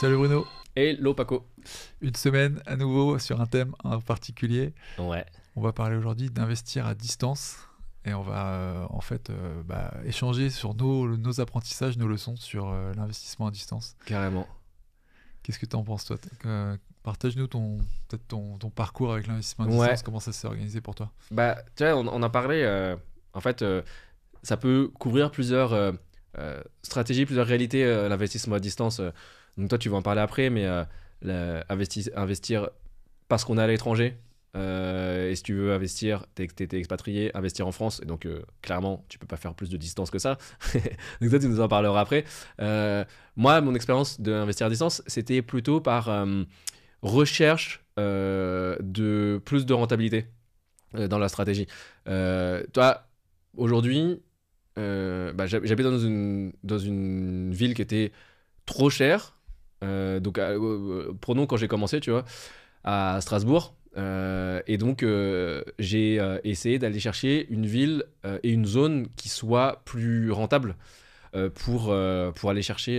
Salut Bruno, Hello Paco. une semaine à nouveau sur un thème en particulier. Ouais, On va parler aujourd'hui d'investir à distance et on va échanger sur nos apprentissages, nos leçons sur l'investissement à distance. carrément. Qu'est-ce que tu en penses toi? Partage-nous peut-être ton parcours avec l'investissement à Ouais, distance, comment ça s'est organisé pour toi? bah tu vois, on a parlé, en fait, ça peut couvrir plusieurs stratégies, plusieurs réalités, l'investissement à distance. Donc toi, tu vas en parler après, mais investir parce qu'on est à l'étranger. Et si tu veux investir, t'es expatrié, investir en France, et donc clairement, tu peux pas faire plus de distance que ça. Donc ça, tu nous en parleras après. Moi, mon expérience d'investir à distance, c'était plutôt par recherche de plus de rentabilité dans la stratégie. Toi, aujourd'hui, j'habite dans une ville qui était trop chère. Prenons quand j'ai commencé, tu vois, à Strasbourg. Et donc, j'ai essayé d'aller chercher une ville et une zone qui soit plus rentable pour aller chercher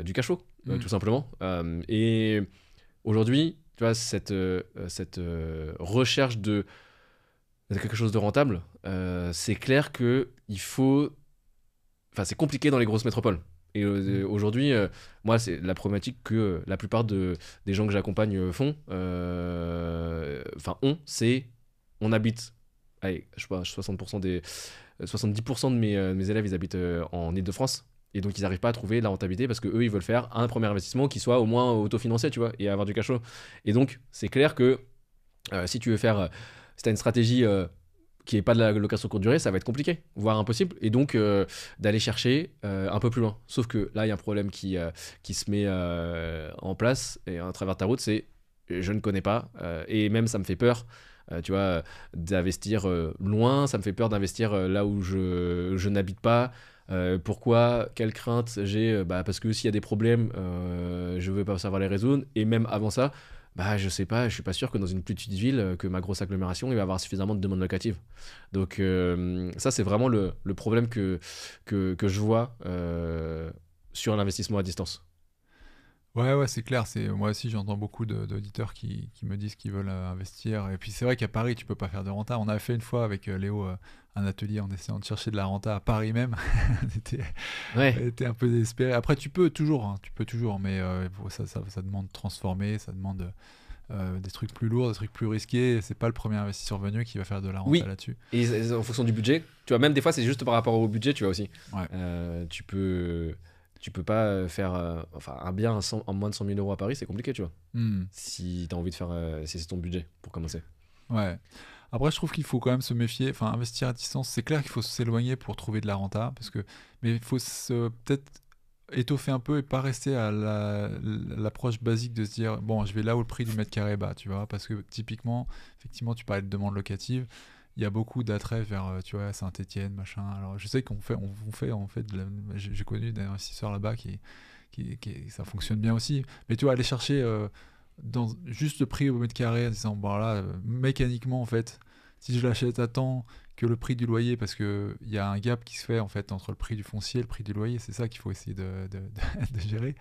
du cash flow, tout simplement. Et aujourd'hui, tu vois, cette recherche de quelque chose de rentable, c'est clair que il faut. Enfin, c'est compliqué dans les grosses métropoles. Et aujourd'hui, moi, c'est la problématique que la plupart des gens que j'accompagne font, c'est on habite. Allez, je sais pas, 70% de mes élèves, ils habitent en Île-de-France. Et donc, ils n'arrivent pas à trouver la rentabilité parce que eux, ils veulent faire un premier investissement qui soit au moins autofinancé, tu vois, et avoir du cash flow. Et donc, c'est clair que si tu veux faire. Si tu as une stratégie qui n'est pas de la location courte durée, ça va être compliqué, voire impossible. Et donc, d'aller chercher un peu plus loin. Sauf que là, il y a un problème qui se met en place et à travers ta route, c'est je ne connais pas. Et même, ça me fait peur. Tu vois, d'investir loin, ça me fait peur d'investir là où je n'habite pas. Pourquoi? Quelle crainte j'ai? Parce que s'il y a des problèmes, je ne veux pas savoir les résoudre. Et même avant ça, je sais pas, je suis pas sûr que dans une plus petite ville, que ma grosse agglomération, il va y avoir suffisamment de demandes locatives. Donc ça, c'est vraiment le problème que je vois sur l'investissement à distance. Ouais, c'est clair. Moi aussi, j'entends beaucoup d'auditeurs qui me disent qu'ils veulent investir. Et puis, c'est vrai qu'à Paris, tu peux pas faire de renta. On a fait une fois avec Léo un atelier en essayant de chercher de la renta à Paris même. On Ouais, était un peu désespéré. Après, tu peux toujours, mais ça demande de transformer, ça demande des trucs plus lourds, des trucs plus risqués. Et c'est pas le premier investisseur venu qui va faire de la renta oui. là-dessus. Et en fonction du budget, tu vois, même des fois, c'est juste par rapport au budget, tu vois aussi. Ouais. Tu peux pas faire un bien en moins de 100 000 euros à Paris, c'est compliqué, tu vois. Hmm. Si t'as envie de faire, si c'est ton budget pour commencer. Ouais. Après, je trouve qu'il faut quand même se méfier. Enfin, investir à distance, c'est clair qu'il faut s'éloigner pour trouver de la renta, mais il faut peut-être étoffer un peu et pas rester à l'approche basique de se dire bon, je vais là où le prix du mètre carré est bas, tu vois, parce que typiquement, effectivement, tu parlais de demande locative. Il y a beaucoup d'attrait vers, tu vois, Saint-Étienne, machin. Alors, je sais j'ai connu des investisseurs là-bas ça fonctionne bien aussi. Mais tu vois, aller chercher dans juste le prix au mètre carré en disant bon là mécaniquement en fait si je l'achète à temps que le prix du loyer parce que il y a un gap qui se fait en fait entre le prix du foncier et le prix du loyer, c'est ça qu'il faut essayer de gérer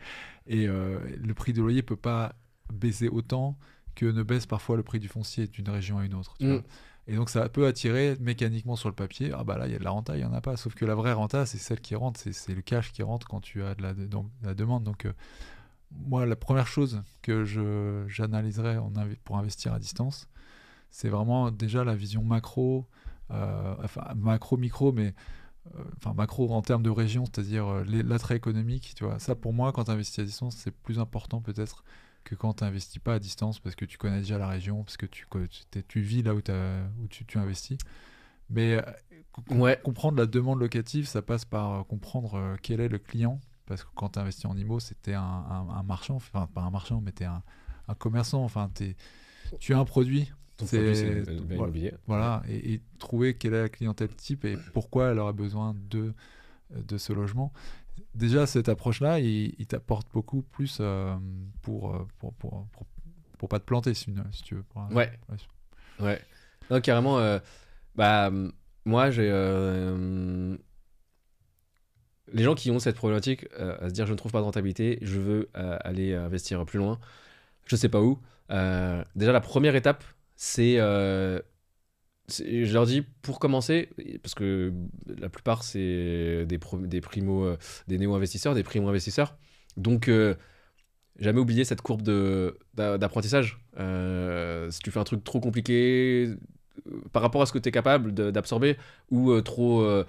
et le prix du loyer peut pas baisser autant que ne baisse parfois le prix du foncier d'une région à une autre, tu Mm. vois. Et donc ça peut attirer mécaniquement sur le papier, ah bah là il y a de la renta, il y en a pas, sauf que la vraie renta c'est celle qui rentre, c'est le cash qui rentre quand tu as donc, la demande. Donc moi, la première chose que j'analyserais pour investir à distance, c'est vraiment déjà la vision macro, enfin macro, micro, mais enfin macro en termes de région, c'est-à-dire l'attrait économique. Tu vois, ça pour moi, quand tu investis à distance, c'est plus important peut-être que quand tu n'investis pas à distance parce que tu connais déjà la région, parce que tu vis là où tu investis. Mais Ouais, comprendre la demande locative, ça passe par comprendre quel est le client. Parce que quand tu investis en IMO, c'était un marchand, enfin pas un marchand, mais tu es un commerçant, enfin tu as un produit. ton produit, c'est le bien Voilà, immobilier. Ouais. voilà, et trouver quelle est la clientèle type et pourquoi elle aura besoin de ce logement. Déjà, cette approche-là, il t'apporte beaucoup plus pour pas te planter, si tu veux. Ouais, Ouais. ouais. Non, carrément, bah, moi, les gens qui ont cette problématique à se dire je ne trouve pas de rentabilité, je veux aller investir plus loin, je sais pas où. Déjà, la première étape, je leur dis pour commencer, parce que la plupart c'est des primo, des néo-investisseurs, des primo-investisseurs. Donc, jamais oublier cette courbe d'apprentissage. Si tu fais un truc trop compliqué par rapport à ce que tu es capable d'absorber ou trop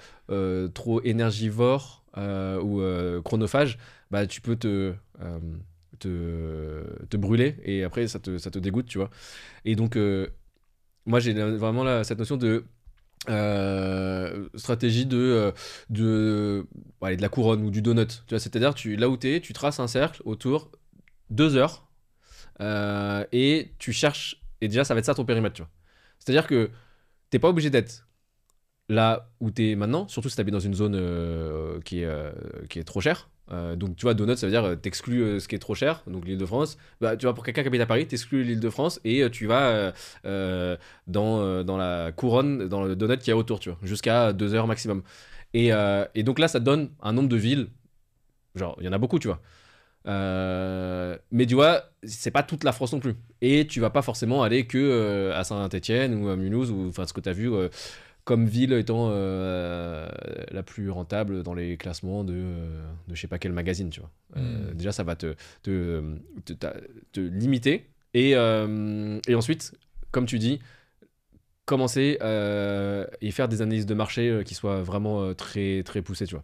énergivore ou chronophage, bah, tu peux te brûler et après ça te dégoûte, tu vois. Et donc, moi j'ai vraiment cette notion de stratégie de la couronne ou du donut. Tu vois, c'est-à-dire là où tu es, tu traces un cercle autour 2 heures et tu cherches, et déjà ça va être ça ton périmètre, tu vois. C'est-à-dire que t'es pas obligé d'être là où tu es maintenant, surtout si tu habites dans une zone qui est trop chère. Donc, tu vois, donut, ça veut dire t'exclus ce qui est trop cher, donc l'Île-de-France. Bah, tu vois, pour quelqu'un qui habite à Paris, t'exclus l'Île-de-France et tu vas dans la couronne, dans le donut qui est autour, tu vois, jusqu'à 2 heures maximum. Et donc là, ça te donne un nombre de villes. Genre, il y en a beaucoup, tu vois. Mais tu vois, c'est pas toute la France non plus. Et tu vas pas forcément aller que à Saint-Étienne ou à Mulhouse, ou enfin ce que tu as vu comme ville étant la plus rentable dans les classements de je sais pas quel magazine, tu vois. Déjà, ça va te limiter. Et ensuite, comme tu dis, commencer et faire des analyses de marché qui soient vraiment très, très poussées, tu vois.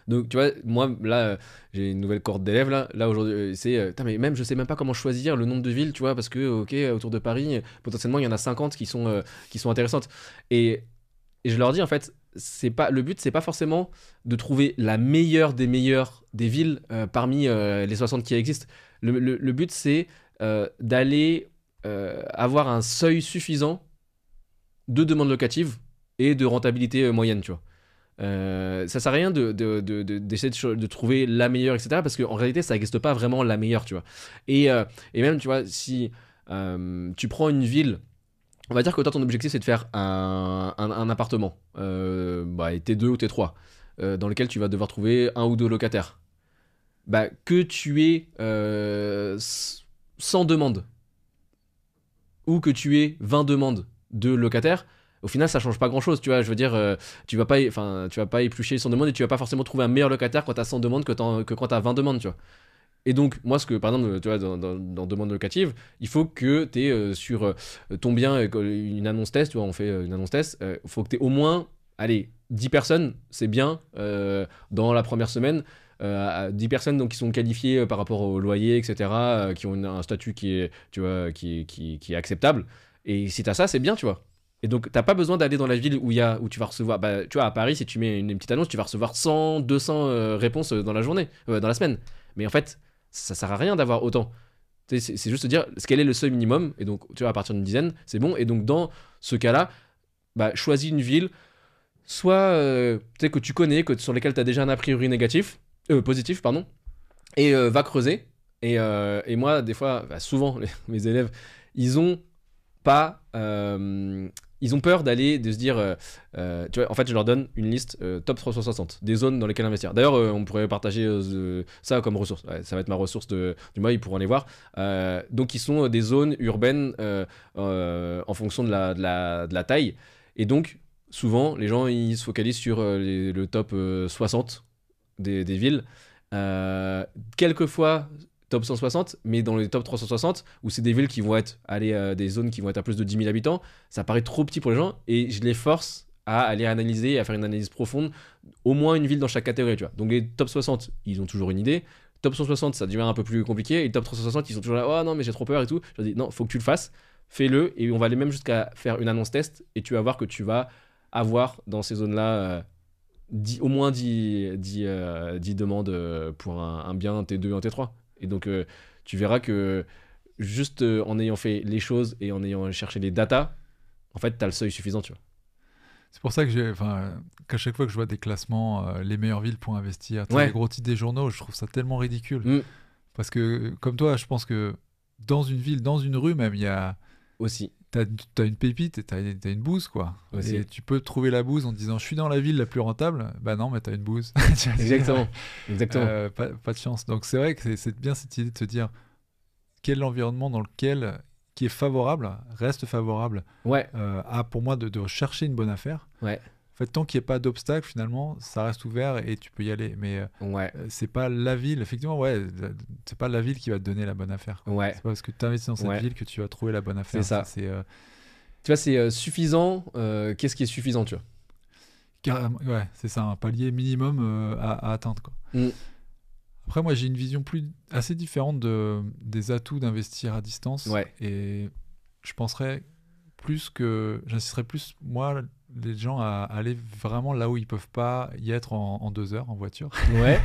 Donc tu vois, moi là j'ai une nouvelle cohorte d'élèves là aujourd'hui, putain, mais même je sais même pas comment choisir le nombre de villes, tu vois, parce que ok, autour de Paris potentiellement il y en a 50 qui sont intéressantes, et je leur dis en fait, c'est pas le but, c'est pas forcément de trouver la meilleure des meilleures des villes parmi les 60 qui existent. Le but c'est d'aller avoir un seuil suffisant de demande locative et de rentabilité moyenne, tu vois. Ça sert à rien d'essayer de trouver la meilleure, etc. Parce qu'en réalité, ça n'existe pas vraiment la meilleure, tu vois. Et même, tu vois, si tu prends une ville, on va dire que toi, ton objectif, c'est de faire un appartement, bah, T2 ou T3, dans lequel tu vas devoir trouver un ou deux locataires. Bah, que tu aies 100 demandes ou que tu aies 20 demandes de locataires, au final ça change pas grand chose, tu vois. Je veux dire, tu vas pas éplucher 100 demandes et tu vas pas forcément trouver un meilleur locataire quand t'as 100 demandes que quand t'as 20 demandes, tu vois. Et donc, moi, par exemple, tu vois, dans demande locative, il faut que tu aies sur ton bien une annonce test, tu vois, on fait une annonce test, il faut que tu aies au moins, allez, 10 personnes, c'est bien, dans la première semaine, 10 personnes donc, qui sont qualifiées par rapport au loyer, etc., qui ont un statut qui est, tu vois, qui est acceptable. Et si tu as ça, c'est bien, tu vois. Et donc, t'as pas besoin d'aller dans la ville où tu vas recevoir. Bah, tu vois, à Paris, si tu mets une petite annonce, tu vas recevoir 100, 200 réponses dans la journée, dans la semaine. Mais en fait, ça sert à rien d'avoir autant. C'est juste dire quel est le seuil minimum. Et donc, tu vois, à partir d'une dizaine, c'est bon. Et donc, dans ce cas-là, bah, choisis une ville, soit que tu connais, sur lesquelles tu as déjà un a priori négatif, positif, pardon, et va creuser. Et moi, des fois, bah, souvent, mes élèves, ils ont pas. Ils ont peur de se dire. Tu vois, en fait, je leur donne une liste top 360 des zones dans lesquelles investir. D'ailleurs, on pourrait partager ça comme ressource. Ouais, ça va être ma ressource du mois, ils pourront aller voir. Donc, ils sont des zones urbaines en fonction de la taille. Et donc, souvent, les gens ils se focalisent sur le top 60 des villes. Quelquefois top 160, mais dans les top 360, où c'est des villes qui vont être, des zones qui vont être à plus de 10 000 habitants, ça paraît trop petit pour les gens, et je les force à aller analyser, à faire une analyse profonde, au moins une ville dans chaque catégorie, tu vois. Donc les top 60, ils ont toujours une idée. Top 160, ça devient un peu plus compliqué, et top 360, ils sont toujours là, oh non, mais j'ai trop peur et tout. Je leur dis, non, faut que tu le fasses, fais-le, et on va aller même jusqu'à faire une annonce test, et tu vas voir que tu vas avoir dans ces zones-là au moins 10 demandes pour un bien, un T2, un T3. Et donc, tu verras que juste en ayant fait les choses et en ayant cherché les datas, en fait, tu as le seuil suffisant, tu vois. C'est pour ça que qu'à chaque fois que je vois des classements, les meilleures villes pour investir, Ouais. les gros titres des journaux, je trouve ça tellement ridicule. Mm. Parce que, comme toi, je pense que dans une ville, dans une rue même, il y a Aussi. T'as une pépite et t'as une bouse, quoi. Aussi. Et tu peux trouver la bouse en te disant je suis dans la ville la plus rentable. Bah non, mais t'as une bouse. Exactement. Exactement. Pas de chance. Donc c'est vrai que c'est bien cette idée de se dire quel est l'environnement dans lequel qui est favorable, reste favorable Ouais. à pour moi de chercher une bonne affaire. Ouais. En fait, tant qu'il n'y a pas d'obstacle, finalement, ça reste ouvert et tu peux y aller. Mais Ouais. c'est pas la ville, effectivement, ouais, c'est pas la ville qui va te donner la bonne affaire. Ouais. C'est pas parce que tu investis dans cette Ouais. ville que tu vas trouver la bonne affaire. C'est ça. C'est Tu vois, c'est suffisant. Qu'est-ce qui est suffisant, tu vois? carrément, ouais, c'est ça, un palier minimum à atteindre, quoi. Mm. Après, moi, j'ai une vision assez différente des atouts d'investir à distance. Ouais. Et j'inciterais plus, moi, les gens à aller vraiment là où ils peuvent pas y être en 2 heures en voiture. Ouais.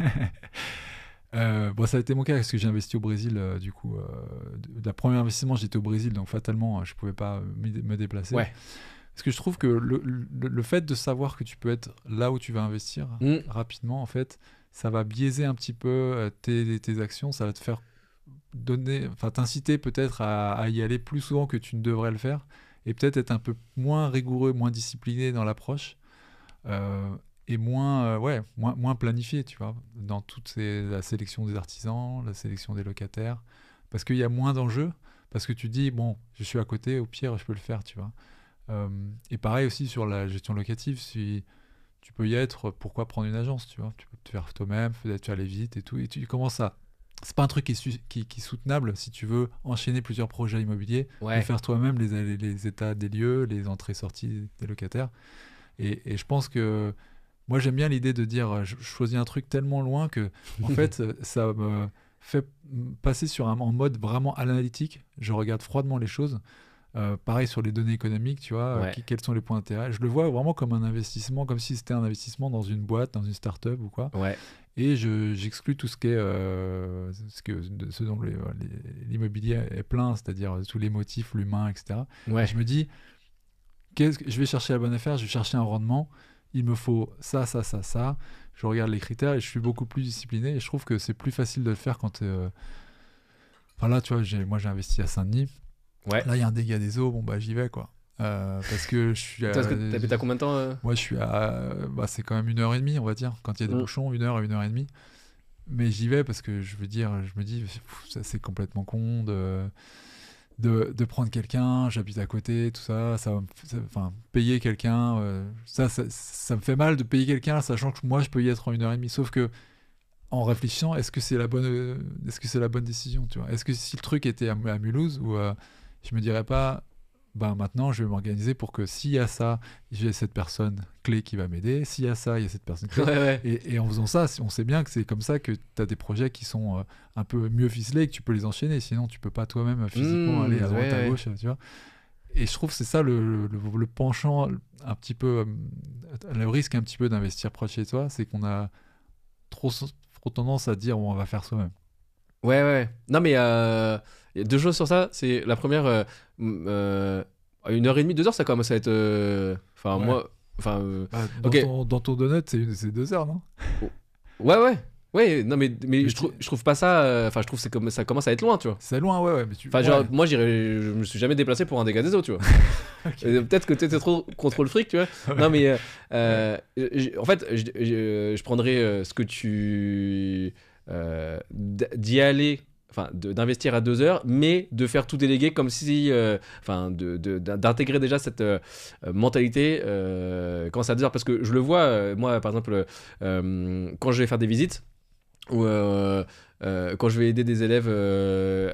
Bon, ça a été mon cas parce que j'ai investi au Brésil. Du coup, la première investissement, j'étais au Brésil, donc fatalement, je pouvais pas me déplacer. Ouais. Parce que je trouve que le fait de savoir que tu peux être là où tu vas investir rapidement, en fait, ça va biaiser un petit peu tes actions, ça va te faire t'inciter peut-être à y aller plus souvent que tu ne devrais le faire, et peut-être être un peu moins rigoureux, moins discipliné dans l'approche, et moins planifié, tu vois, dans la sélection des artisans, la sélection des locataires, parce qu'il y a moins d'enjeux, parce que tu dis, bon, je suis à côté, au pire, je peux le faire, tu vois. Et pareil aussi sur la gestion locative, si tu peux y être, pourquoi prendre une agence, tu vois, tu peux te faire toi-même, peut-être faire les visites et tout, et tu commences à... C'est pas un truc qui est soutenable si tu veux enchaîner plusieurs projets immobiliers, Ouais. de faire toi-même les états des lieux, les entrées-sorties des locataires. Et je pense que moi j'aime bien l'idée de dire je choisis un truc tellement loin que en fait ça me fait passer en mode vraiment analytique. Je regarde froidement les choses. Pareil sur les données économiques, tu vois, Ouais. quels sont les points d'intérêt. Je le vois vraiment comme un investissement, comme si c'était un investissement dans une boîte, dans une start-up ou quoi. Ouais. Et j'exclus tout ce qui est ce dont l'immobilier est plein, c'est-à-dire tous les motifs, l'humain, etc. Ouais. Et je me dis, je vais chercher la bonne affaire, je vais chercher un rendement, il me faut ça, ça, ça, ça. Je regarde les critères et je suis beaucoup plus discipliné. Et je trouve que c'est plus facile de le faire quand Enfin là, tu vois, moi j'ai investi à Saint-Denis. Ouais. Là, il y a un dégât des eaux, bon bah j'y vais, quoi. Parce que je suis Toi, est-ce que t'habites à combien de temps Moi, je suis c'est quand même 1h30, on va dire. Quand il y a des bouchons, 1 heure à 1h30. Mais j'y vais parce que je me dis, ça c'est complètement con de prendre quelqu'un, j'habite à côté, tout ça, payer quelqu'un, ça me fait mal de payer quelqu'un, sachant que moi je peux y être en 1h30. Sauf que en réfléchissant, est-ce que c'est la bonne décision, tu vois? Est-ce que si le truc était à Mulhouse, ou je me dirais pas, maintenant je vais m'organiser pour que s'il y a ça, j'ai cette personne clé qui va m'aider, s'il y a ça, il y a cette personne clé. Ouais. Et en faisant ça, on sait bien que c'est comme ça que tu as des projets qui sont un peu mieux ficelés et que tu peux les enchaîner, sinon tu peux pas toi-même physiquement aller à droite, à gauche, tu vois. Et je trouve que c'est ça le penchant un petit peu, le risque un petit peu d'investir proche de chez toi, c'est qu'on a trop tendance à dire on va faire soi-même. Ouais. Non, mais il y a 2 choses sur ça. C'est la première, 1h30, 2 heures, ça commence à être. Enfin, Ouais. moi. Enfin. Dans ton donut, c'est 2 heures, non? Ouais, non, mais je trouve pas ça. Enfin, je trouve que ça commence à être loin, tu vois. C'est loin, ouais. Mais Enfin, genre, moi, je me suis jamais déplacé pour un dégât des eaux, tu vois. Okay. Peut-être que t'étais trop contre le fric, tu vois. Ouais. Non, mais en fait, je prendrais ce que tu. D'y aller, enfin, d'investir à 2 heures, mais de faire tout déléguer comme si. Enfin, d'intégrer déjà cette mentalité quand c'est à 2 heures. Parce que je le vois, moi, par exemple, quand je vais faire des visites, ou quand je vais aider des élèves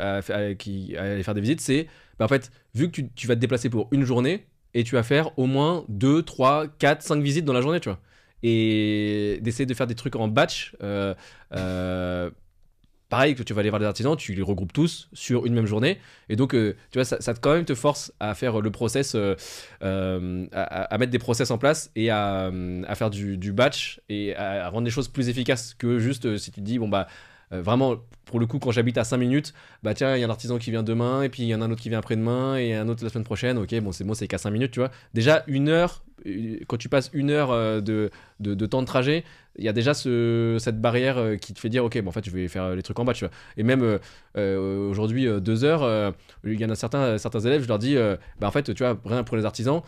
à aller faire des visites, c'est en fait, vu que tu vas te déplacer pour une journée et tu vas faire au moins 2, 3, 4, 5 visites dans la journée, tu vois, et d'essayer de faire des trucs en batch, pareil, que tu vas aller voir des artisans, tu les regroupes tous sur une même journée, et donc tu vois, ça quand même te force à faire le process, à mettre des process en place et à faire du batch et à rendre les choses plus efficaces que juste si tu te dis bon bah vraiment, pour le coup, quand j'habite à 5 minutes, bah tiens, il y a un artisan qui vient demain, et puis il y en a un autre qui vient après-demain, et un autre la semaine prochaine. Ok, bon, c'est qu'à 5 minutes, tu vois. Déjà, une heure, quand tu passes une heure de temps de trajet, il y a déjà cette barrière qui te fait dire, ok, bon, en fait, je vais faire les trucs en bas, tu vois. Et même aujourd'hui, 2 heures, il y en a certains élèves, je leur dis, bah en fait, tu vois, rien pour les artisans,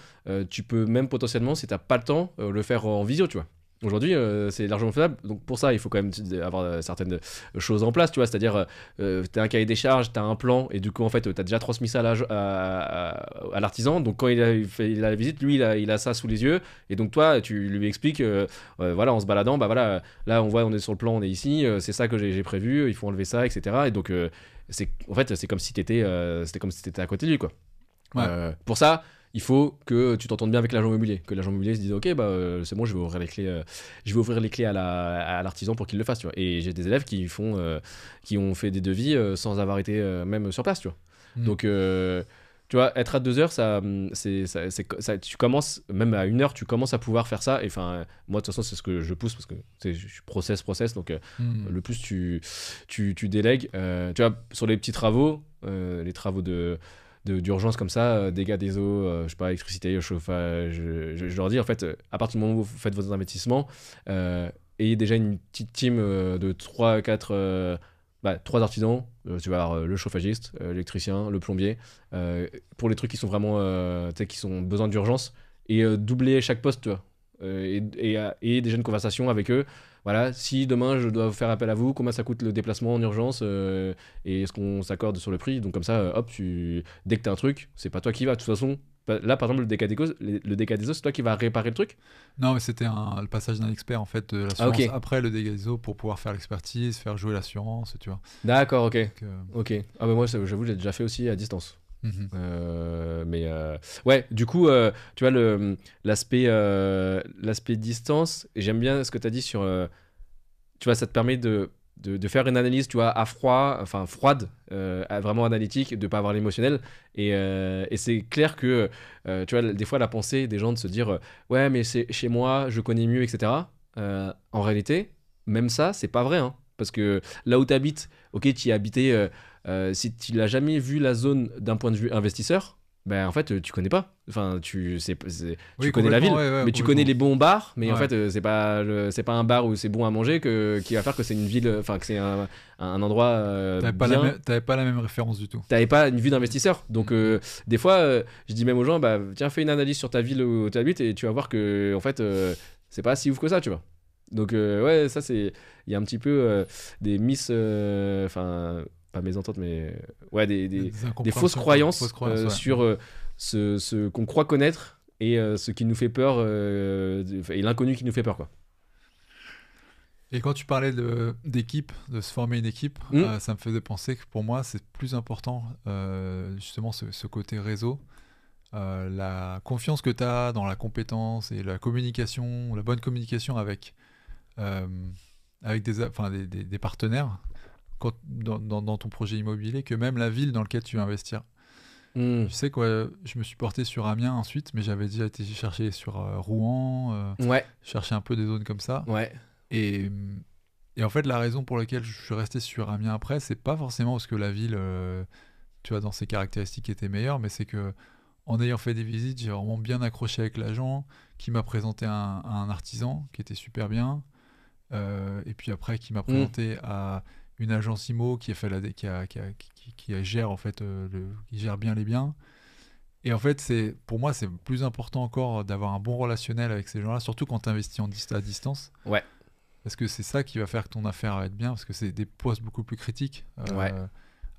tu peux même potentiellement, si t'as pas le temps, le faire en visio, tu vois. Aujourd'hui, c'est largement faisable. Donc pour ça, il faut quand même avoir certaines choses en place, tu vois. C'est-à-dire, t'as un cahier des charges, t'as un plan, et du coup, en fait, t'as déjà transmis ça à l'artisan. Donc quand il a la visite, lui, il a ça sous les yeux. Et donc toi, tu lui expliques, voilà, en se baladant, bah voilà, là, on voit, on est sur le plan, on est ici, c'est ça que j'ai prévu, il faut enlever ça, etc. Et donc, en fait, c'est comme si c'était comme si t'étais à côté de lui, quoi. Ouais. Pour ça, il faut que tu t'entendes bien avec l'agent immobilier, que l'agent immobilier se dise ok, bah c'est bon, je vais ouvrir les clés à l'artisan pour qu'il le fasse, tu vois. Et j'ai des élèves qui ont fait des devis sans avoir été même sur place, tu vois. Donc tu vois, être à 2 heures, tu commences, même à 1 heure, tu commences à pouvoir faire ça. Et enfin, moi, de toute façon, c'est ce que je pousse parce que je suis process. Donc, le plus tu délègues, tu vois, sur les petits travaux, les travaux d'urgence comme ça, dégâts des eaux, je sais pas, électricité, chauffage, je leur dis en fait, à partir du moment où vous faites vos investissements, ayez déjà une petite team de 3 artisans, tu vas avoir le chauffagiste, l'électricien, le plombier, pour les trucs qui sont vraiment, tu sais, qui sont besoin d'urgence, et doubler chaque poste, tu vois. Et déjà une conversation avec eux. Voilà, si demain je dois faire appel à vous, combien ça coûte le déplacement en urgence et est-ce qu'on s'accorde sur le prix? Donc comme ça, hop, dès que t'as un truc, c'est pas toi qui vas. De toute façon, là par exemple, le dégât des eaux, c'est toi qui vas réparer le truc? Non, mais c'était le passage d'un expert en fait de Ah l'assurance ok, après le dégâts des eaux pour pouvoir faire l'expertise, faire jouer l'assurance, tu vois. d'accord, ok, Donc, ok. Ah bah moi, j'avoue, j'ai déjà fait aussi à distance. mhm. Mais ouais, du coup, tu vois, l'aspect distance, et j'aime bien ce que tu as dit sur. Tu vois, ça te permet de faire une analyse, tu vois, à froid, enfin froide, vraiment analytique, de pas avoir l'émotionnel. Et c'est clair que, tu vois, des fois, la pensée des gens de se dire, ouais, mais c'est chez moi, je connais mieux, etc. En réalité, même ça, c'est pas vrai, hein. Parce que là où tu habites, ok, tu y as habité, si tu l'as jamais vu la zone d'un point de vue investisseur, ben en fait, tu connais pas. Enfin, tu Oui, connais la complètement, ville, ouais, ouais, mais tu connais complètement. les bons bars, mais en Ouais. fait, c'est pas un bar où c'est bon à manger qui va faire que c'est une ville, enfin, que c'est un endroit bien. T'avais pas la même référence du tout. T'avais pas une vue d'investisseur. Donc, Mhm. des fois, je dis même aux gens, bah, tiens, fais une analyse sur ta ville où tu habites et tu vas voir que, en fait, c'est pas si ouf que ça, tu vois. Donc, ouais, ça, c'est. Il y a un petit peu des miss. Enfin, pas mésententes, mais. Ouais, Des des fausses incompréhensions, quoi. Fausses croyances croyances, ouais. sur ce qu'on croit connaître et ce qui nous fait peur, et l'inconnu qui nous fait peur, quoi. Et quand tu parlais d'équipe, de se former une équipe, Hmm. ça me faisait penser que pour moi, c'est plus important, justement, ce côté réseau. La confiance que tu as dans la compétence et la communication, la bonne communication euh, avec enfin, des partenaires dans ton projet immobilier, que même la ville dans laquelle tu vas investir. Hmm. Je sais que ouais, je me suis porté sur Amiens ensuite, mais j'avais déjà été chercher sur Rouen, Ouais, chercher un peu des zones comme ça. ouais. Et, et en fait, la raison pour laquelle je suis resté sur Amiens après, c'est pas forcément parce que la ville, tu vois, dans ses caractéristiques était meilleure, mais c'est que en ayant fait des visites, j'ai vraiment bien accroché avec l'agent qui m'a présenté un artisan qui était super bien. Et puis après, qui m'a Hmm. présenté à une agence IMO qui a fait gère en fait qui gère bien les biens. Et en fait, pour moi, c'est plus important encore d'avoir un bon relationnel avec ces gens-là, surtout quand tu investis à distance. Ouais, Parce que c'est ça qui va faire que ton affaire va être bien, parce que c'est des postes beaucoup plus critiques ouais,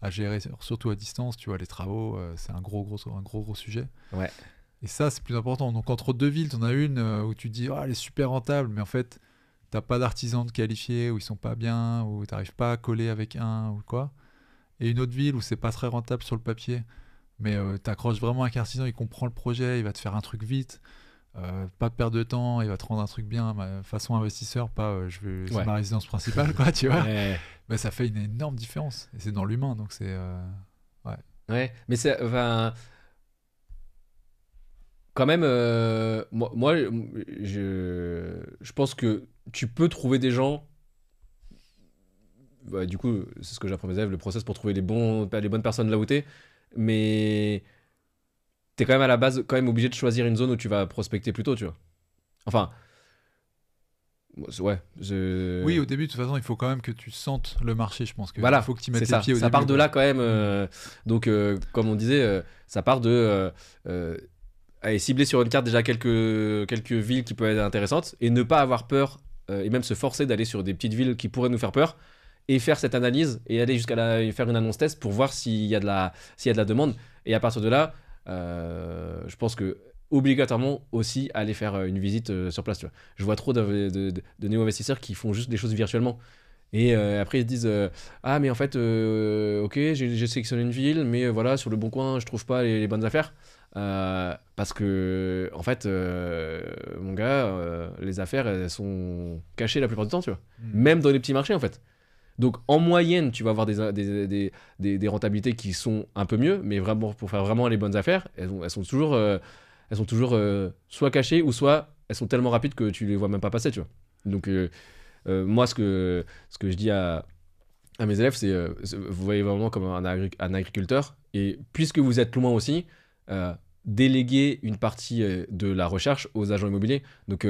à gérer, surtout à distance. Tu vois, les travaux, c'est un gros sujet. ouais. Et ça, c'est plus important. Donc, entre deux villes, tu en as une où tu te dis, ah, elle est super rentable, mais en fait, t'as pas d'artisans de qualifiés, où ils sont pas bien, où t'arrives pas à coller avec un, ou quoi. Et une autre ville où c'est pas très rentable sur le papier, mais t'accroches vraiment avec un artisan, il comprend le projet, il va te faire un truc vite. Pas de perte de temps, il va te rendre un truc bien, façon investisseur, pas c'est Ouais. ma résidence principale, quoi, tu vois. Ouais. Bah, ça fait une énorme différence. Et c'est dans l'humain, donc c'est. Ouais. Ouais. Mais c'est. Enfin, quand même, je pense que tu peux trouver des gens du coup, c'est ce que j'apprends à mes élèves, le process pour trouver les bonnes personnes là où t'es. Mais t'es quand même à la base quand même obligé de choisir une zone où tu vas prospecter plus tôt, tu vois. Enfin, ouais, Oui, au début, de toute façon, il faut quand même que tu sentes le marché. Je pense qu'il voilà, faut que tu c'est mettes les ça. pieds au Ça début, part de quoi. là quand même. Donc, comme on disait, ça part de aller cibler sur une carte déjà quelques villes qui peuvent être intéressantes et ne pas avoir peur et même se forcer d'aller sur des petites villes qui pourraient nous faire peur et faire cette analyse et aller et faire une annonce test pour voir s'il y a de la demande. Et à partir de là, je pense que obligatoirement aussi aller faire une visite sur place. Tu vois. Je vois trop de néo-investisseurs qui font juste des choses virtuellement. Et après ils se disent ah mais en fait ok j'ai sélectionné une ville mais voilà sur le bon coin je trouve pas les bonnes affaires. Parce que en fait mon gars les affaires elles sont cachées la plupart du temps tu vois, même dans les petits marchés en fait. Donc en moyenne tu vas avoir des rentabilités qui sont un peu mieux, mais vraiment pour faire vraiment les bonnes affaires elles sont toujours soit cachées ou soit elles sont tellement rapides que tu les vois même pas passer tu vois. Donc moi, ce que je dis à mes élèves, c'est vous voyez vraiment comme un agriculteur. Et puisque vous êtes loin aussi, euh, déléguez une partie de la recherche aux agents immobiliers. Donc,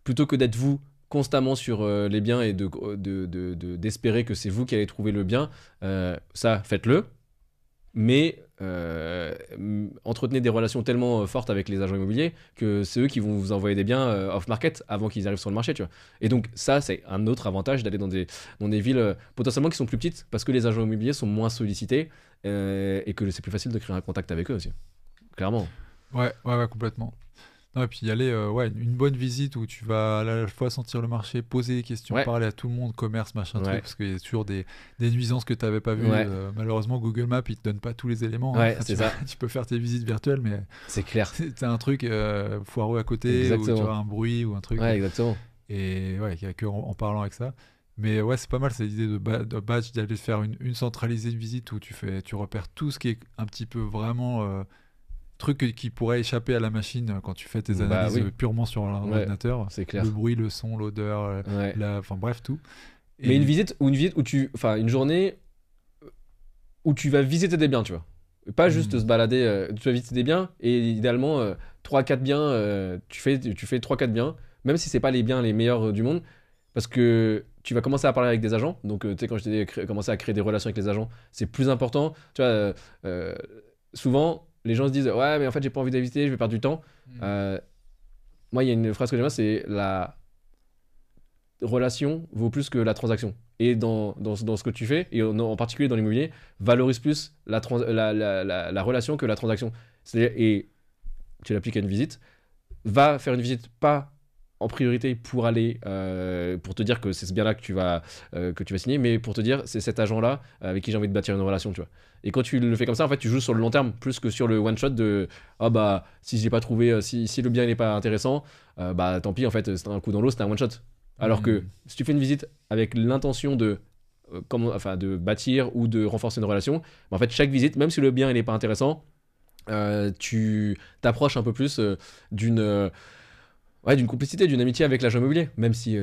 plutôt que d'être vous constamment sur les biens et d'espérer que c'est vous qui allez trouver le bien, ça, faites-le. Mais entretenez des relations tellement fortes avec les agents immobiliers que c'est eux qui vont vous envoyer des biens off-market avant qu'ils arrivent sur le marché, tu vois. Et donc ça, c'est un autre avantage d'aller dans des villes potentiellement qui sont plus petites parce que les agents immobiliers sont moins sollicités et que c'est plus facile de créer un contact avec eux aussi. Clairement. Ouais, complètement. Non, et puis y aller, une bonne visite où tu vas à la fois sentir le marché, poser des questions, Ouais. parler à tout le monde, commerce, machin, Ouais. truc, parce qu'il y a toujours des nuisances que tu n'avais pas vues. Ouais. Malheureusement, Google Maps, il te donne pas tous les éléments. Ouais, Hein. c'est ça. Tu peux faire tes visites virtuelles, mais C'est clair. t'as un truc foireux à côté, Exactement. ou tu as un bruit ou un truc. Ouais, exactement. Et ouais, il n'y a que en parlant avec ça. Mais ouais, c'est pas mal cette idée de batch, d'aller faire une centralisée de visite où tu repères tout ce qui est un petit peu vraiment truc qui pourrait échapper à la machine quand tu fais tes analyses oui. purement sur l'ordinateur. C'est clair. Le bruit, le son, l'odeur, Ouais. enfin bref, tout. Et Mais une visite où une journée où tu vas visiter des biens, tu vois. Pas juste se balader, tu vas visiter des biens et idéalement 3-4 biens, tu fais 3-4 biens, même si c'est pas les biens les meilleurs du monde, parce que tu vas commencer à parler avec des agents. Donc tu sais, quand je t'ai dit commencer à créer des relations avec les agents, c'est plus important. Tu vois, souvent les gens se disent ouais mais en fait j'ai pas envie d'inviter, je vais perdre du temps. Moi il y a une phrase que j'aime bien, c'est la relation vaut plus que la transaction. Et dans ce que tu fais, et en particulier dans l'immobilier, valorise plus la relation que la transaction. C'est-à-dire, et tu l'appliques à une visite, va faire une visite pas en priorité pour aller pour te dire que c'est ce bien là que tu vas signer, mais pour te dire c'est cet agent là avec qui j'ai envie de bâtir une relation, tu vois. Et quand tu le fais comme ça, en fait tu joues sur le long terme plus que sur le one shot de ah bah si j'ai pas trouvé si le bien n'est pas intéressant bah tant pis en fait c'est un coup dans l'eau, c'était un one shot. Alors que si tu fais une visite avec l'intention de de bâtir ou de renforcer une relation, bah en fait chaque visite, même si le bien il n'est pas intéressant, tu t'approches un peu plus d'une complicité, d'une amitié avec l'agent immobilier. Même si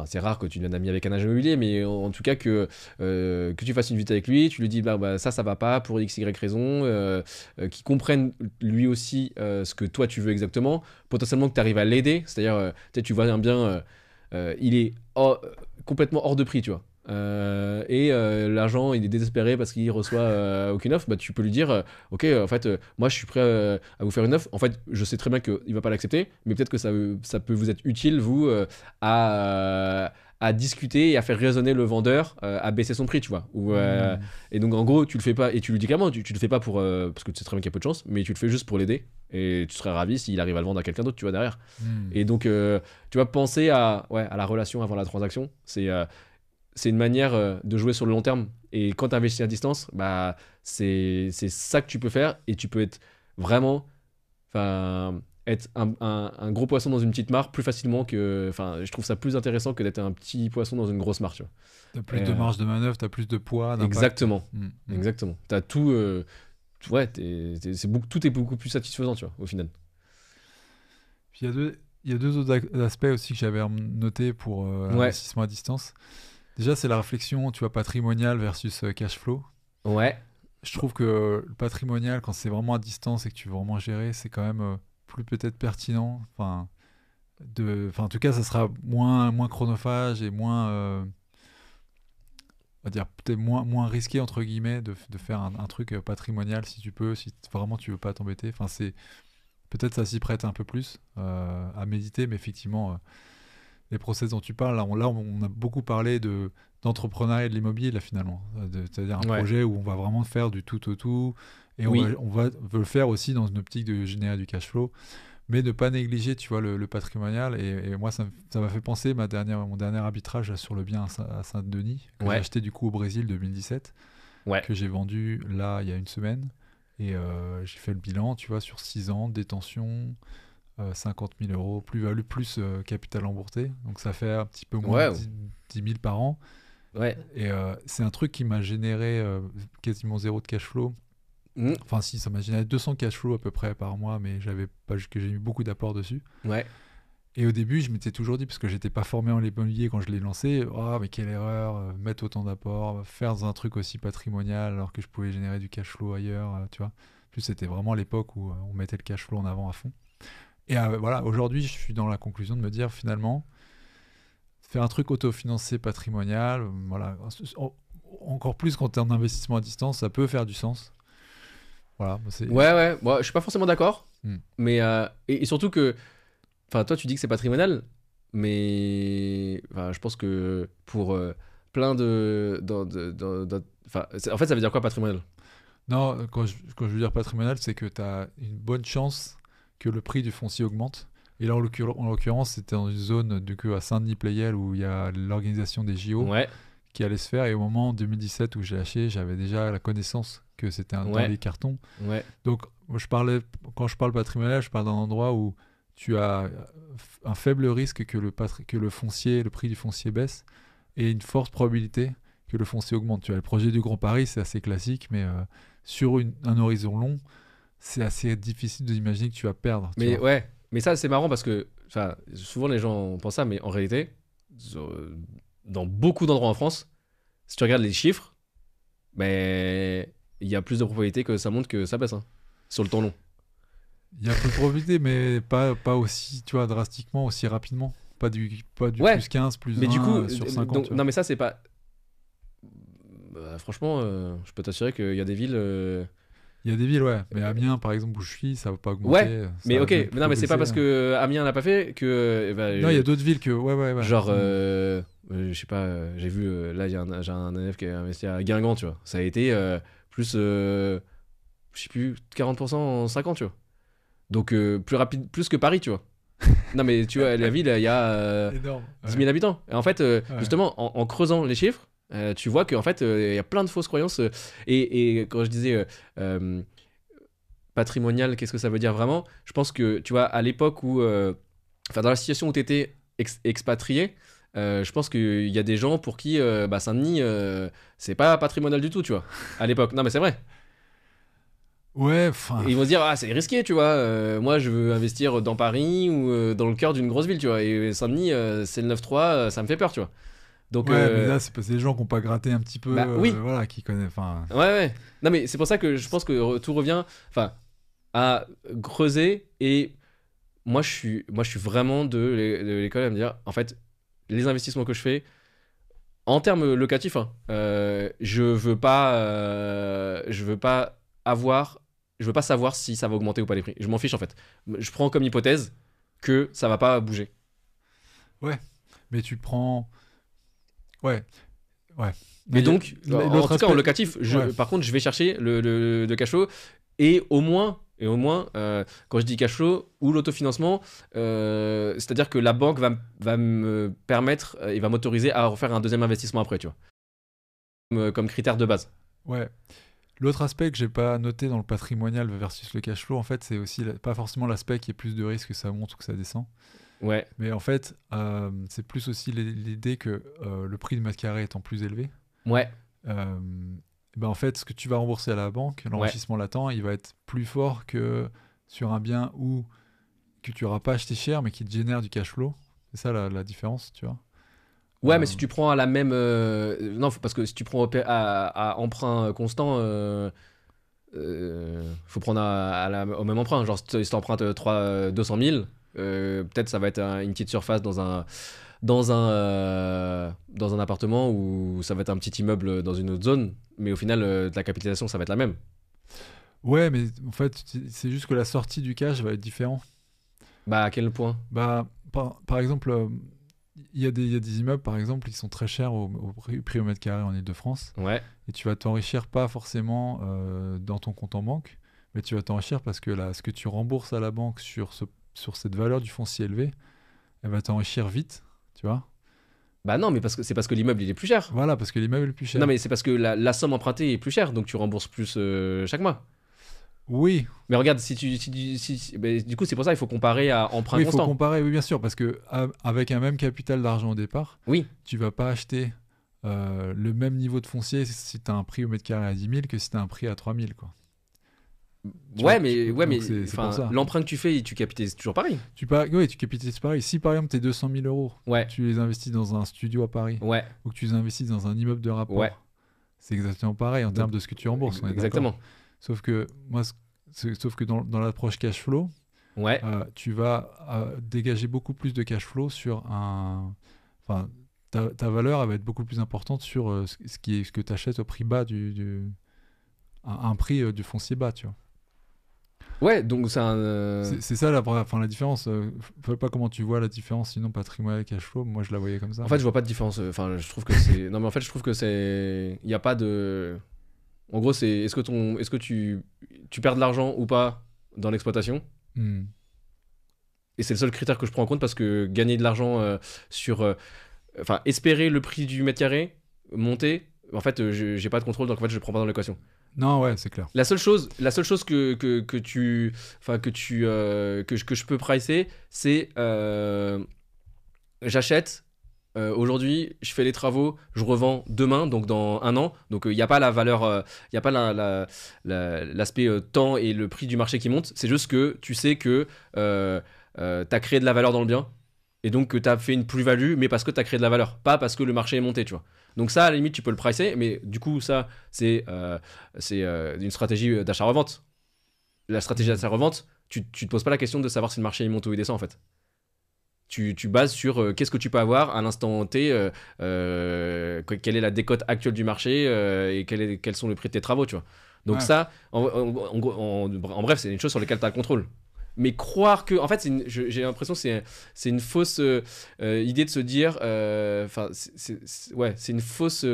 c'est rare que tu deviennes ami avec un agent immobilier, mais en tout cas que tu fasses une visite avec lui, tu lui dis bah ça va pas pour x y raison, qu'il comprenne lui aussi ce que toi tu veux exactement, potentiellement que tu arrives à l'aider, c'est-à-dire tu vois un bien, il est complètement hors de prix, tu vois. L'agent il est désespéré parce qu'il reçoit aucune offre, bah tu peux lui dire ok en fait moi je suis prêt à vous faire une offre, en fait je sais très bien qu'il va pas l'accepter, mais peut-être que ça peut vous être utile vous à discuter et à faire raisonner le vendeur à baisser son prix, tu vois. Et donc en gros tu le fais pas, et tu lui dis clairement tu le fais pas pour parce que tu sais très bien qu'il y a peu de chance, mais tu le fais juste pour l'aider, et tu serais ravi s'il arrive à le vendre à quelqu'un d'autre, tu vois, derrière. Et donc tu vas penser à la relation avant la transaction, c'est une manière de jouer sur le long terme. Et quand tu investis à distance, bah, c'est ça que tu peux faire. Et tu peux être vraiment. Être un gros poisson dans une petite mare plus facilement que. Je trouve ça plus intéressant que d'être un petit poisson dans une grosse mare. Tu vois. T'as plus de marge de manœuvre, t'as plus de poids. Exactement. Exactement. T'as tout. Tout est beaucoup plus satisfaisant, tu vois, au final. Puis il y a deux autres aspects aussi que j'avais noté pour l'investissement à distance. Déjà, c'est la réflexion, tu vois, patrimonial versus cash flow. Ouais, Je trouve que le patrimonial, quand c'est vraiment à distance et que tu veux vraiment gérer, c'est quand même plus peut-être pertinent. Enfin, en tout cas, ça sera moins chronophage et moins, on va dire, peut-être moins risqué, entre guillemets, de faire un truc patrimonial si tu peux, si vraiment tu veux pas t'embêter. Enfin, peut-être ça s'y prête un peu plus à méditer, mais effectivement, les process dont tu parles, là, on a beaucoup parlé d'entrepreneuriat et de l'immobilier, là, finalement. C'est-à-dire un ouais, projet où on va vraiment faire du tout au tout, et oui, veut le faire aussi dans une optique de générer du cash flow, mais ne pas négliger, tu vois, le patrimonial. Et moi, ça m'a fait penser mon dernier arbitrage là, sur le bien à Saint-Denis, que j'ai ouais, acheté du coup au Brésil 2017, ouais. que j'ai vendu là, il y a une semaine. Et j'ai fait le bilan, tu vois, sur 6 ans, détention, 50 000 euros, plus-value, plus capital embourté. Donc ça fait un petit peu moins de Ouais, 10 000 par an. ouais. Et c'est un truc qui m'a généré quasiment zéro de cash flow. Mm, Enfin, si, ça m'a généré 200 cash flow à peu près par mois, mais j'avais pas que j'ai eu beaucoup d'apports dessus. ouais. Et au début, je m'étais toujours dit, parce que j'étais pas formé en immobilier quand je l'ai lancé, oh, mais quelle erreur, mettre autant d'apports, faire un truc aussi patrimonial alors que je pouvais générer du cash flow ailleurs, tu vois. En plus, c'était vraiment l'époque où on mettait le cash flow en avant à fond. Et voilà, aujourd'hui, je suis dans la conclusion de me dire finalement, faire un truc autofinancé patrimonial, voilà, encore plus quand tu es en investissement à distance, ça peut faire du sens. Voilà, Ouais, ouais. Moi, je suis pas forcément d'accord. Hmm. Mais, et surtout que, enfin, toi, tu dis que c'est patrimonial, mais enfin, je pense que pour plein enfin, en fait, ça veut dire quoi patrimonial? Non, quand je veux dire patrimonial, c'est que tu as une bonne chance que le prix du foncier augmente. Et là, en l'occurrence, c'était dans une zone à Saint-Denis-Pleyel où il y a l'organisation des JO Ouais, qui allait se faire. Et au moment en 2017 où j'ai acheté, j'avais déjà la connaissance que c'était dans ouais, les cartons. ouais, Donc, moi, quand je parle patrimonial, je parle d'un endroit où tu as un faible risque que le foncier, le prix du foncier baisse et une forte probabilité que le foncier augmente. Tu as le projet du Grand Paris, c'est assez classique, mais sur un horizon long, c'est assez difficile d'imaginer que tu vas perdre, tu mais vois. ouais, mais ça, c'est marrant parce que, enfin, souvent les gens pensent ça, mais en réalité, euh, dans beaucoup d'endroits en France, si tu regardes les chiffres, mais il y a plus de probabilités que ça monte que ça baisse, hein, sur le temps long. Il y a un peu de probabilité, mais pas aussi, tu vois, drastiquement, aussi rapidement. Pas du Ouais, plus 15, plus mais du 1 coup, sur 50, donc, tu vois. non, mais ça, c'est pas. Bah, franchement, je peux t'assurer qu'il y a des villes. Il y a des villes, ouais. Mais Amiens, par exemple, où je suis, ça va pas Ouais, augmenter. Ça mais va ok, même mais non, plutôt mais c'est pas baisser. parce que Amiens l'a pas fait que. Non, il y a d'autres villes que. Ouais, ouais, ouais. Genre, Hmm. je sais pas, j'ai vu, là, j'ai un élève qui a investi à Guingamp, tu vois. Ça a été plus, je sais plus, 40% en 5 ans, tu vois. Donc, plus rapide, plus que Paris, tu vois. Non, mais tu vois, la ville, il y a Énorme. 10 000 habitants. Et en fait, Ouais. justement, en creusant les chiffres, tu vois qu'en fait, il y a plein de fausses croyances. Et quand je disais patrimonial, qu'est-ce que ça veut dire vraiment? Je pense que, tu vois, à l'époque où, enfin, dans la situation où tu étais expatrié, je pense qu'il y a des gens pour qui bah, Saint-Denis, c'est pas patrimonial du tout, tu vois, à l'époque. Non, mais c'est vrai. Ouais, enfin. Et ils vont se dire, ah, c'est risqué, tu vois. Moi, je veux investir dans Paris ou dans le cœur d'une grosse ville, tu vois. Et Saint-Denis, c'est le 9-3, ça me fait peur, tu vois. Donc, Ouais, mais là, c'est parce que des gens qui n'ont pas gratté un petit peu. bah oui, Voilà, qui connaissent. Enfin. ouais, ouais. Non, mais c'est pour ça que je pense que tout revient, enfin, à creuser. Et moi, je suis vraiment de l'école à me dire, en fait, les investissements que je fais, en termes locatifs, hein, je veux pas avoir, je veux pas savoir si ça va augmenter ou pas les prix. Je m'en fiche en fait. Je prends comme hypothèse que ça va pas bouger. Ouais. Mais tu prends. Ouais. Ouais. Non, Et donc, en l'autre tout cas en aspect. locatif, Ouais. par contre, je vais chercher le cash flow et au moins, quand je dis cash flow ou l'autofinancement, c'est-à-dire que la banque va me permettre et va m'autoriser à refaire un deuxième investissement après, tu vois, comme critère de base. Ouais. L'autre aspect que j'ai pas noté dans le patrimonial versus le cash flow, en fait, c'est aussi pas forcément l'aspect qui est plus de risque que ça monte ou que ça descend. Ouais, Mais en fait, c'est plus aussi l'idée que le prix du mètre carré étant plus élevé, ouais, euh, ben en fait, ce que tu vas rembourser à la banque, ouais, l'enrichissement latent, il va être plus fort que sur un bien où que tu n'auras pas acheté cher, mais qui te génère du cash flow. C'est ça la différence, tu vois. Ouais, mais si tu prends à la même. Non, parce que si tu prends à emprunt constant, faut prendre au même emprunt. Genre, si t'empruntes 200 000, peut-être ça va être une petite surface dans un appartement ou ça va être un petit immeuble dans une autre zone. Mais au final, la capitalisation, ça va être la même. Ouais, mais en fait, c'est juste que la sortie du cash va être différente. Bah, à quel point? Bah, par exemple, il y a des immeubles, par exemple, qui sont très chers au prix au mètre carré en Ile-de-France. Ouais. Et tu vas t'enrichir pas forcément dans ton compte en banque, mais tu vas t'enrichir parce que là, ce que tu rembourses à la banque sur cette valeur du foncier élevé, elle va t'enrichir vite, tu vois. Bah non, mais c'est parce que l'immeuble il est plus cher. Voilà, parce que l'immeuble est le plus Non, cher. mais c'est parce que la somme empruntée est plus chère, donc tu rembourses plus chaque mois. Oui, Mais regarde, bah, du coup, c'est pour ça qu'il faut comparer à emprunt oui, il faut constant. comparer, oui, bien sûr, parce que avec un même capital d'argent au départ, Oui. tu vas pas acheter le même niveau de foncier si tu as un prix au mètre carré à 10 000 que si tu as un prix à 3 000, quoi. Ouais, mais Donc c'est pour enfin, ça. l'emprunt que tu fais, tu capitalises toujours pareil. Oui, tu capitalises pareil. Si par exemple tes 200 000 euros, Ouais, tu les investis dans un studio à Paris ouais, ou que tu les investis dans un immeuble de ouais. rapport, c'est exactement pareil en Donc, termes de ce que tu rembourses, on est d'accord. exactement. Sauf que moi, sauf que dans l'approche cash flow, Ouais. tu vas dégager beaucoup plus de cash flow sur un. Enfin, ta valeur elle va être beaucoup plus importante sur ce que tu achètes au prix bas un prix du foncier bas, tu vois. Ouais, donc c'est un. C'est ça la différence. Je sais pas comment tu vois la différence, sinon patrimoine et cash flow. Moi, je la voyais comme ça. En fait, je vois pas de différence. Enfin, je trouve que c'est. Non, mais en fait, je trouve que c'est. Il y a pas de. En gros, c'est est-ce que tu perds de l'argent ou pas dans l'exploitation? Hmm. Et c'est le seul critère que je prends en compte parce que gagner de l'argent sur. Enfin, espérer le prix du mètre carré monter, en fait, j'ai pas de contrôle, donc en fait, je le prends pas dans l'équation. Non, ouais, c'est clair. La seule chose que tu. Enfin, que je peux pricer, c'est. J'achète. Aujourd'hui, je fais les travaux, je revends demain, donc dans un an. Donc il n'y a pas la valeur, il n'y a pas l'aspect temps et le prix du marché qui monte. C'est juste que tu sais que tu as créé de la valeur dans le bien et donc que tu as fait une plus-value, mais parce que tu as créé de la valeur, pas parce que le marché est monté, tu vois. Donc ça, à la limite, tu peux le pricer, mais du coup, ça, c'est une stratégie d'achat-revente. La stratégie Hmm. d'achat-revente, tu te poses pas la question de savoir si le marché il monte ou il descend, en fait. Tu bases sur qu'est-ce que tu peux avoir à l'instant T, quelle est la décote actuelle du marché et quels sont les prix de tes travaux, tu vois. Donc Ouais. ça, en bref, c'est une chose sur laquelle tu as le contrôle. Mais croire que, en fait, j'ai l'impression que c'est une fausse idée de se dire, enfin, ouais, c'est une fausse,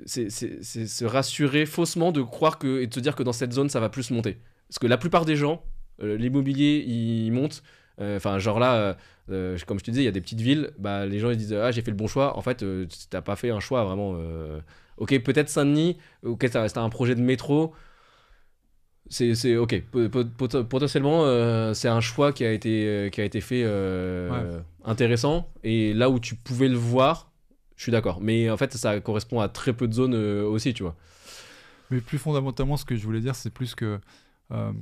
c'est se rassurer faussement de croire que et de se dire que dans cette zone ça va plus monter. Parce que la plupart des gens, l'immobilier il monte. Enfin, genre là, comme je te disais, il y a des petites villes, bah, les gens ils disent ah j'ai fait le bon choix. En fait, t'as pas fait un choix vraiment. Ok, peut-être Saint-Denis, ok, t'as un projet de métro. C'est ok. Potentiellement, c'est un choix qui a été fait Ouais. intéressant. Et là où tu pouvais le voir, je suis d'accord. Mais en fait, ça correspond à très peu de zones aussi, tu vois. Mais plus fondamentalement, ce que je voulais dire, c'est plus que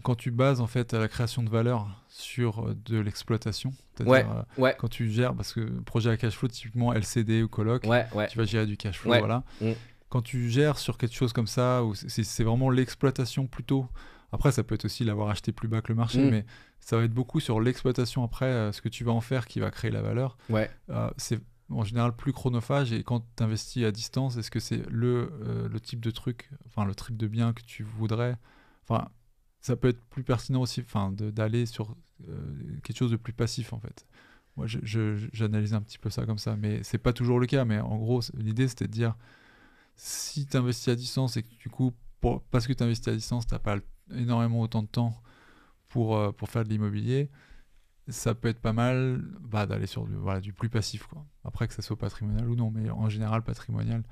quand tu bases en fait la création de valeur sur de l'exploitation, Ouais, c'est-à-dire ouais, quand tu gères, parce que projet à cash flow, typiquement LCD ou coloc, ouais, ouais, tu vas gérer du cash flow, ouais. voilà. Mm. Quand tu gères sur quelque chose comme ça, où c'est vraiment l'exploitation plutôt. Après, ça peut être aussi l'avoir acheté plus bas que le marché, Mm. mais ça va être beaucoup sur l'exploitation après, ce que tu vas en faire qui va créer la valeur. Ouais. C'est en général plus chronophage et quand tu investis à distance, est-ce que c'est le type de truc, enfin le type de bien que tu voudrais, enfin ça peut être plus pertinent aussi, enfin d'aller sur quelque chose de plus passif en fait. Moi, j'analyse un petit peu ça comme ça, mais c'est pas toujours le cas. Mais en gros, l'idée c'était de dire si tu investis à distance et que du coup, parce que tu investis à distance, tu n'as pas énormément autant de temps pour faire de l'immobilier, ça peut être pas mal bah, d'aller sur voilà, du plus passif, quoi. Après que ça soit patrimonial ou non, mais en général patrimonial.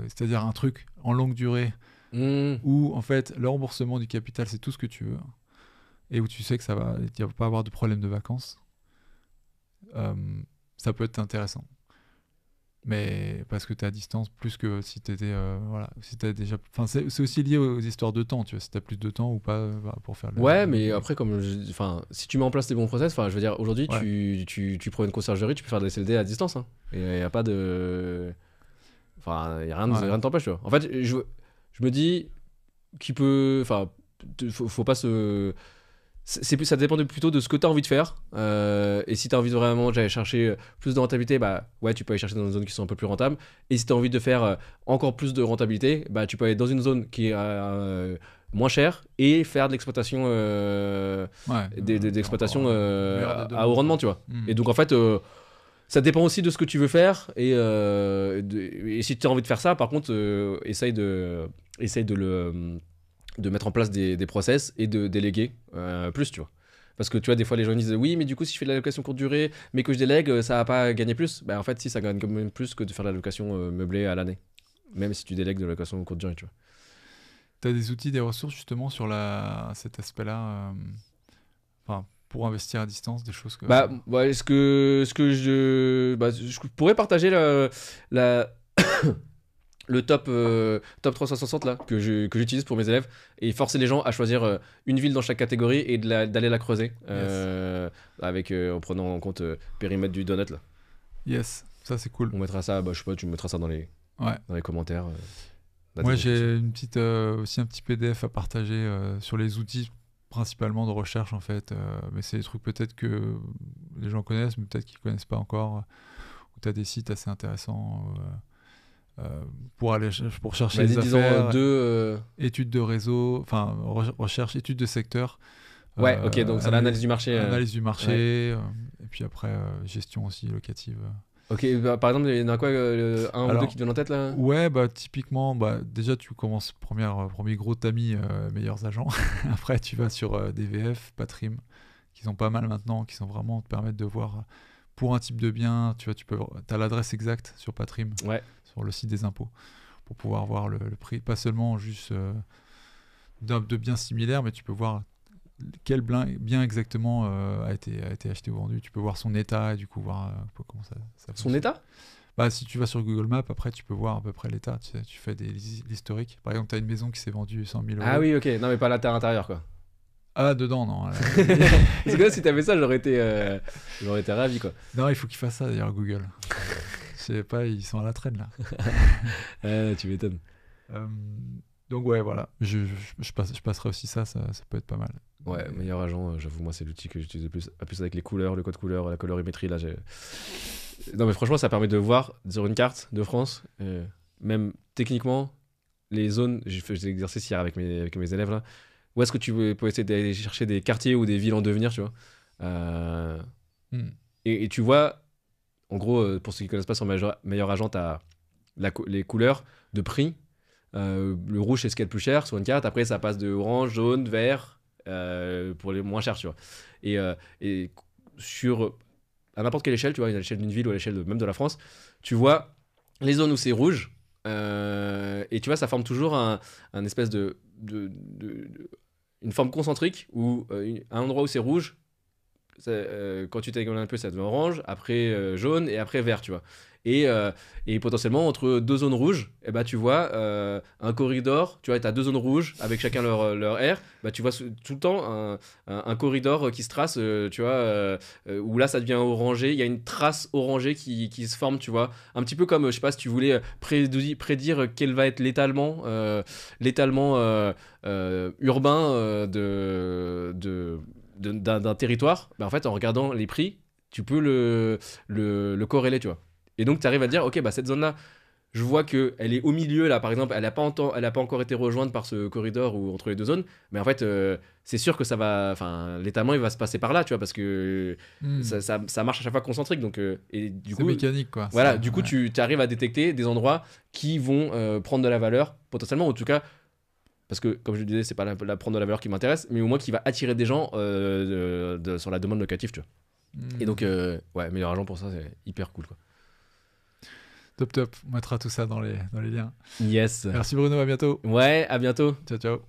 C'est-à-dire un truc en longue durée Mm. où en fait le remboursement du capital c'est tout ce que tu veux et où tu sais que il va pas avoir de problème de vacances. Euh, Ça peut être intéressant. Mais parce que tu es à distance plus que si tu étais. Voilà, si t'as déjà. Enfin, c'est aussi lié aux histoires de temps, tu vois. Si tu as plus de temps ou pas voilà, pour faire Ouais, mais après, enfin, si tu mets en place les bons process, enfin, je veux dire, aujourd'hui, Ouais. tu prends une conciergerie, tu peux faire des CLD à distance, hein. Et il n'y a pas de. Enfin, il n'y a rien, Ouais. rien ne t'empêche, tu vois. En fait, je me dis qu'il peut. Enfin, faut pas se. Ça dépend plutôt de ce que tu as envie de faire. Et si tu as envie de vraiment d'aller chercher plus de rentabilité, bah ouais, tu peux aller chercher dans des zones qui sont un peu plus rentables. Et si tu as envie de faire encore plus de rentabilité, bah tu peux aller dans une zone qui est moins chère et faire de l'exploitation Ouais. d'exploitation Encore, meilleur des deux à haut mondes, rendement, quoi. tu vois. Mm. Et donc en fait, ça dépend aussi de ce que tu veux faire. Et si tu as envie de faire ça, par contre, essaye de mettre en place des process et de déléguer plus, tu vois. Parce que tu vois, des fois les gens disent oui, mais du coup, si je fais de la location courte durée, mais que je délègue, ça va pas gagner plus. Bah, en fait, si, ça gagne quand même plus que de faire de la location meublée à l'année. Même si tu délègues de la location courte durée, tu vois. Tu as des outils, des ressources justement sur cet aspect-là enfin, pour investir à distance, des choses que. Bah, ouais, je pourrais partager la, le top 360 là, que j'utilise pour mes élèves et forcer les gens à choisir une ville dans chaque catégorie et d'aller la creuser en prenant en compte périmètre du donut là. Yes, ça c'est cool. On mettra ça, bah, je sais pas, tu mettras ça dans les Ouais. commentaires. Moi j'ai une petite aussi un petit PDF à partager sur les outils principalement de recherche en fait, mais c'est des trucs peut-être que les gens connaissent, mais peut-être qu'ils connaissent pas encore. Où tu as des sites assez intéressants pour chercher Vas-y, des disons affaires, deux. études de réseau, enfin recherche, études de secteur. Ouais, ok, donc c'est l'analyse du marché. Analyse du marché, ouais. et puis après gestion aussi locative. Ok, bah, par exemple, il y en a quoi, un ou deux qui te viennent en tête là? Ouais, bah typiquement, bah, déjà tu commences premier gros tamis, meilleurs agents. Après tu vas sur DVF, Patrim, qui sont pas mal maintenant, qui sont vraiment te permettent de voir pour un type de bien, tu vois, t'as l'adresse exacte sur Patrim, Ouais. sur le site des impôts, pour pouvoir voir le prix, pas seulement juste de biens similaires, mais tu peux voir quel bien exactement a été acheté ou vendu. Tu peux voir son état et du coup voir un peu comment ça Son fonctionne. état? Bah, si tu vas sur Google Maps, après tu peux voir à peu près l'état. Tu fais l'historique. Par exemple, tu as une maison qui s'est vendue 100 000 euros. Ah oui, ok, non, mais pas la terre intérieure quoi. Ah, dedans, non. Parce que là, si t'avais ça, j'aurais été ravi quoi. Non, il faut qu'ils fassent ça d'ailleurs, Google. Je sais pas, ils sont à la traîne là. Tu m'étonnes. Donc, ouais, voilà. Je passerai aussi ça peut être pas mal. Ouais, meilleur agent, j'avoue, moi, c'est l'outil que j'utilise le plus. Plus avec les couleurs, le code couleur, la colorimétrie. Là, non, mais franchement, ça permet de voir sur une carte de France, même techniquement, les zones. J'ai fait des exercices hier avec mes élèves là. Où est-ce que tu peux essayer d'aller chercher des quartiers ou des villes en devenir, tu vois. Et tu vois, en gros, pour ceux qui ne connaissent pas sur meilleur agent, tu as les couleurs de prix. Le rouge, c'est ce qui est le plus cher sur une carte. Après, ça passe de orange, jaune, vert. Pour les moins chers, tu vois. Et sur à n'importe quelle échelle, tu vois, à l'échelle d'une ville ou à l'échelle même de la France, tu vois les zones où c'est rouge, et tu vois, ça forme toujours un espèce une forme concentrique où un endroit où c'est rouge, quand tu t'éloignes un peu, ça devient orange, après jaune et après vert, tu vois. Et potentiellement, entre deux zones rouges, eh ben, tu vois un corridor, tu vois, tu as deux zones rouges avec chacun leur aire, bah, tu vois tout le temps un corridor qui se trace, tu vois, où là ça devient orangé, il y a une trace orangée qui se forme, tu vois. Un petit peu comme, je sais pas, si tu voulais prédire quel va être l'étalement urbain d'un territoire, bah en fait, en regardant les prix, tu peux le corréler, tu vois. Et donc, tu arrives à te dire, ok, bah cette zone-là, je vois qu'elle est au milieu, là, par exemple, elle n'a pas encore été rejointe par ce corridor ou entre les deux zones, mais en fait, c'est sûr que ça va, enfin, l'étalement, il va se passer par là, tu vois, parce que ça marche à chaque fois concentrique, donc, et du coup, c'est mécanique, quoi. Voilà, du coup, tu arrives à détecter des endroits qui vont prendre de la valeur, potentiellement, en tout cas, parce que, comme je le disais, c'est pas la prendre de la valeur qui m'intéresse, mais au moins qui va attirer des gens sur la demande locative, tu vois. Et donc, ouais, meilleur agent pour ça, c'est hyper cool, quoi. Top. On mettra tout ça dans les liens. Yes. Merci Bruno, à bientôt. Ouais, à bientôt. Ciao.